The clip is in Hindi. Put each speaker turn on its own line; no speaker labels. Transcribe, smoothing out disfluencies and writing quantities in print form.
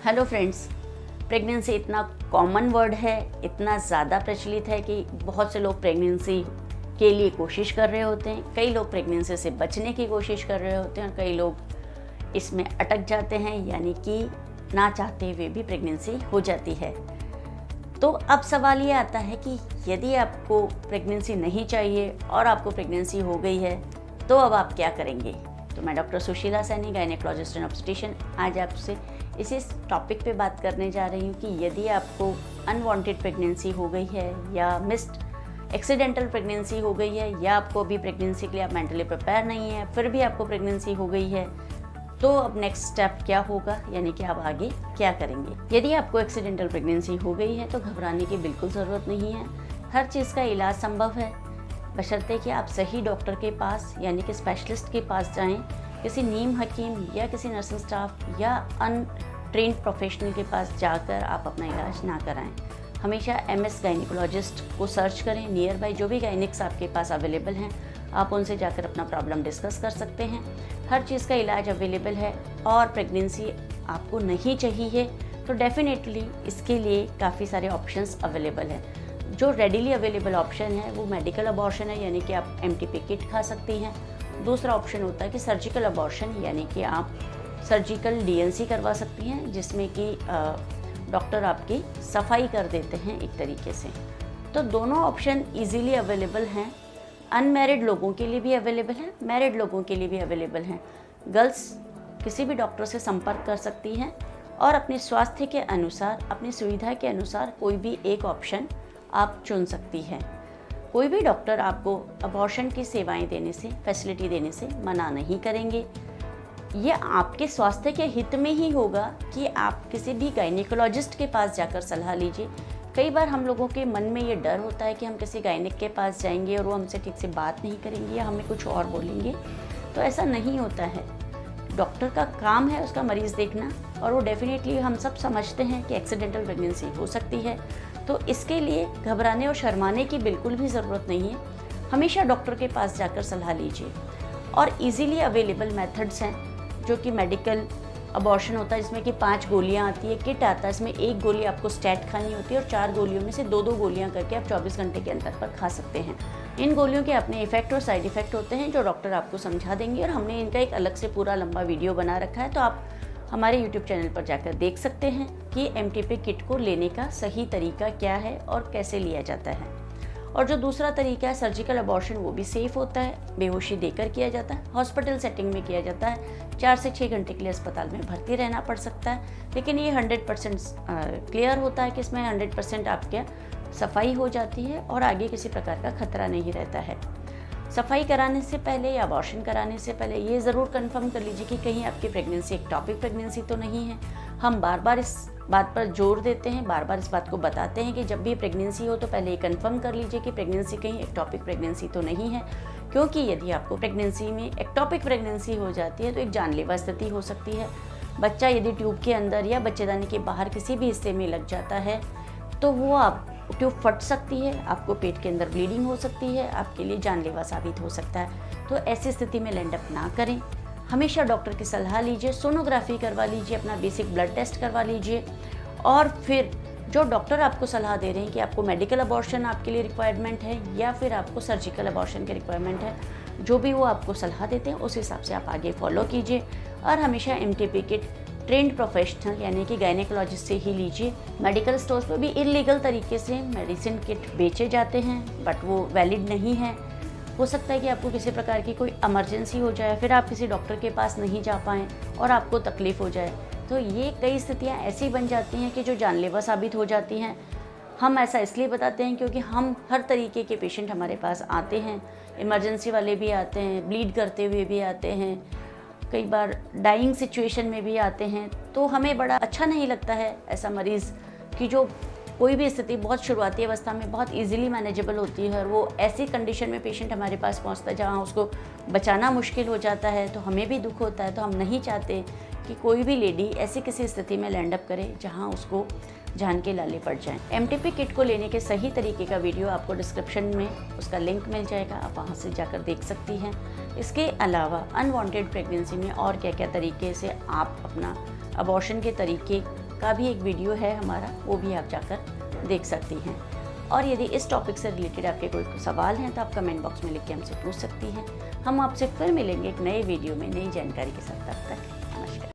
हेलो फ्रेंड्स, प्रेगनेंसी इतना कॉमन वर्ड है, इतना ज़्यादा प्रचलित है कि बहुत से लोग प्रेगनेंसी के लिए कोशिश कर रहे होते हैं। कई लोग प्रेगनेंसी से बचने की कोशिश कर रहे होते हैं और कई लोग इसमें अटक जाते हैं, यानी कि ना चाहते हुए भी प्रेगनेंसी हो जाती है। तो अब सवाल ये आता है कि यदि आपको प्रेगनेंसी नहीं चाहिए और आपको प्रेगनेंसी हो गई है तो अब आप क्या करेंगे। तो मैं doctor Sushila Saini, gynaecologist and obstetrician, आज आपसे इसी टॉपिक पे बात करने जा रही हूँ कि यदि आपको अनवांटेड प्रेगनेंसी हो गई है या मिस्ड एक्सीडेंटल प्रेगनेंसी हो गई है या आपको अभी प्रेगनेंसी के लिए आप मेंटली प्रिपेयर नहीं है, फिर भी आपको प्रेगनेंसी हो गई है, तो अब नेक्स्ट स्टेप क्या होगा, यानी कि आप आगे क्या करेंगे। यदि आपको एक्सीडेंटल प्रेगनेंसी हो गई है तो घबराने की बिल्कुल ज़रूरत नहीं है। हर चीज़ का इलाज संभव है, बशर्ते कि आप सही डॉक्टर के पास यानी कि स्पेशलिस्ट के पास जाएं, किसी नीम हकीम या किसी नर्सिंग स्टाफ या अनट्रेन्ड प्रोफेशनल के पास जाकर आप अपना इलाज ना कराएं। हमेशा MS गायनेकोलॉजिस्ट को सर्च करें। नियर बाय जो भी गायनिक्स आपके पास अवेलेबल हैं, आप उनसे जाकर अपना प्रॉब्लम डिस्कस कर सकते हैं। हर चीज़ का इलाज अवेलेबल है और प्रेगनेंसी आपको नहीं चाहिए तो डेफिनेटली इसके लिए काफ़ी सारे ऑप्शंस अवेलेबल हैं। जो रेडीली अवेलेबल ऑप्शन है वो मेडिकल अबॉर्शन है, यानी कि आप MTP किट खा सकती हैं। दूसरा ऑप्शन होता है कि सर्जिकल अबॉर्शन, यानी कि आप सर्जिकल DNC करवा सकती हैं, जिसमें कि डॉक्टर आपकी सफाई कर देते हैं एक तरीके से। तो दोनों ऑप्शन इजीली अवेलेबल हैं। अनमैरिड लोगों के लिए भी अवेलेबल हैं, मैरिड लोगों के लिए भी अवेलेबल हैं। गर्ल्स किसी भी डॉक्टर से संपर्क कर सकती हैं और अपने स्वास्थ्य के अनुसार, अपनी सुविधा के अनुसार कोई भी एक ऑप्शन आप चुन सकती हैं। कोई भी डॉक्टर आपको अबॉर्शन की सेवाएं देने से, फैसिलिटी देने से मना नहीं करेंगे। ये आपके स्वास्थ्य के हित में ही होगा कि आप किसी भी गायनेकोलॉजिस्ट के पास जाकर सलाह लीजिए। कई बार हम लोगों के मन में ये डर होता है कि हम किसी गायनिक के पास जाएंगे और वो हमसे ठीक से बात नहीं करेंगे या हमें कुछ और बोलेंगे, तो ऐसा नहीं होता है। डॉक्टर का काम है उसका मरीज़ देखना, और वो डेफिनेटली हम सब समझते हैं कि एक्सीडेंटल प्रेगनेंसी हो सकती है, तो इसके लिए घबराने और शर्माने की बिल्कुल भी ज़रूरत नहीं है। हमेशा डॉक्टर के पास जाकर सलाह लीजिए। और इजीली अवेलेबल मेथड्स हैं, जो कि मेडिकल अबॉर्शन होता है, जिसमें कि 5 गोलियां आती है, किट आता है, इसमें 1 गोली आपको स्टैट खानी होती है और 4 गोलियों में से 2-2 गोलियां करके आप 24 घंटे के अंतर पर खा सकते हैं। इन गोलियों के अपने इफेक्ट और साइड इफेक्ट होते हैं जो डॉक्टर आपको समझा देंगे, और हमने इनका एक अलग से पूरा लंबा वीडियो बना रखा है, तो आप हमारे YouTube चैनल पर जाकर देख सकते हैं कि MTP किट को लेने का सही तरीका क्या है और कैसे लिया जाता है। और जो दूसरा तरीका है सर्जिकल अबॉर्शन, वो भी सेफ़ होता है, बेहोशी देकर किया जाता है, हॉस्पिटल सेटिंग में किया जाता है। 4 से 6 घंटे के लिए अस्पताल में भर्ती रहना पड़ सकता है, लेकिन ये 100% क्लियर होता है कि इसमें 100% आपके सफाई हो जाती है और आगे किसी प्रकार का खतरा नहीं रहता है। सफाई कराने से पहले या अबॉर्शन कराने से पहले ये ज़रूर कंफर्म कर लीजिए कि कहीं आपकी प्रेगनेंसी एक्टोपिक प्रेगनेंसी तो नहीं है। हम बार बार इस बात पर जोर देते हैं, बार बार इस बात को बताते हैं कि जब भी प्रेगनेंसी हो तो पहले ये कंफर्म कर लीजिए कि प्रेगनेंसी कहीं एक्टोपिक प्रेगनेंसी तो नहीं है, क्योंकि यदि आपको प्रेगनेंसी में एक्टोपिक प्रेगनेंसी हो जाती है तो एक जानलेवा स्थिति हो सकती है। बच्चा यदि ट्यूब के अंदर या बच्चेदानी के बाहर किसी भी हिस्से में लग जाता है तो वो आप ट्यूब फट सकती है, आपको पेट के अंदर ब्लीडिंग हो सकती है, आपके लिए जानलेवा साबित हो सकता है। तो ऐसी स्थिति में लैंड अप ना करें। हमेशा डॉक्टर की सलाह लीजिए, सोनोग्राफी करवा लीजिए, अपना बेसिक ब्लड टेस्ट करवा लीजिए, और फिर जो डॉक्टर आपको सलाह दे रहे हैं कि आपको मेडिकल अबॉर्शन आपके लिए रिक्वायरमेंट है या फिर आपको सर्जिकल अबॉर्शन की रिक्वायरमेंट है, जो भी वो आपको सलाह देते हैं उस हिसाब से आप आगे फॉलो कीजिए। और हमेशा MTP किट ट्रेंड प्रोफेशनल यानी कि गायनेकोलॉजिस्ट से ही लीजिए। मेडिकल स्टोर्स पर भी इलीगल तरीके से मेडिसिन किट बेचे जाते हैं, बट वो वैलिड नहीं है। हो सकता है कि आपको किसी प्रकार की कोई इमरजेंसी हो जाए, फिर आप किसी डॉक्टर के पास नहीं जा पाएँ और आपको तकलीफ़ हो जाए, तो ये कई स्थितियाँ ऐसी बन जाती हैं कि जो जानलेवा साबित हो जाती हैं। हम ऐसा इसलिए बताते हैं क्योंकि हम हर तरीके के पेशेंट हमारे पास आते हैं, इमरजेंसी वाले भी आते हैं, ब्लीड करते हुए भी आते हैं, कई बार डाइंग सिचुएशन में भी आते हैं। तो हमें बड़ा अच्छा नहीं लगता है ऐसा मरीज़ कि जो कोई भी स्थिति बहुत शुरुआती अवस्था में बहुत इजीली मैनेजेबल होती है और वो ऐसी कंडीशन में पेशेंट हमारे पास पहुंचता है जहां उसको बचाना मुश्किल हो जाता है, तो हमें भी दुख होता है। तो हम नहीं चाहते कि कोई भी लेडी ऐसी किसी स्थिति में लैंड अप करे जहां उसको जान के लाले पड़ जाएं। MTP किट को लेने के सही तरीके का वीडियो आपको डिस्क्रिप्शन में उसका लिंक मिल जाएगा, आप वहां से जाकर देख सकती हैं। इसके अलावा अनवांटेड प्रेगनेंसी में और क्या क्या तरीके से आप अपना अबॉर्शन के तरीके का भी एक वीडियो है हमारा, वो भी आप जाकर देख सकती हैं। और यदि इस टॉपिक से रिलेटेड आपके कोई सवाल हैं तो आप कमेंट बॉक्स में लिख के हमसे पूछ सकती हैं। हम आपसे फिर मिलेंगे एक नए वीडियो में नई जानकारी के साथ। तब तक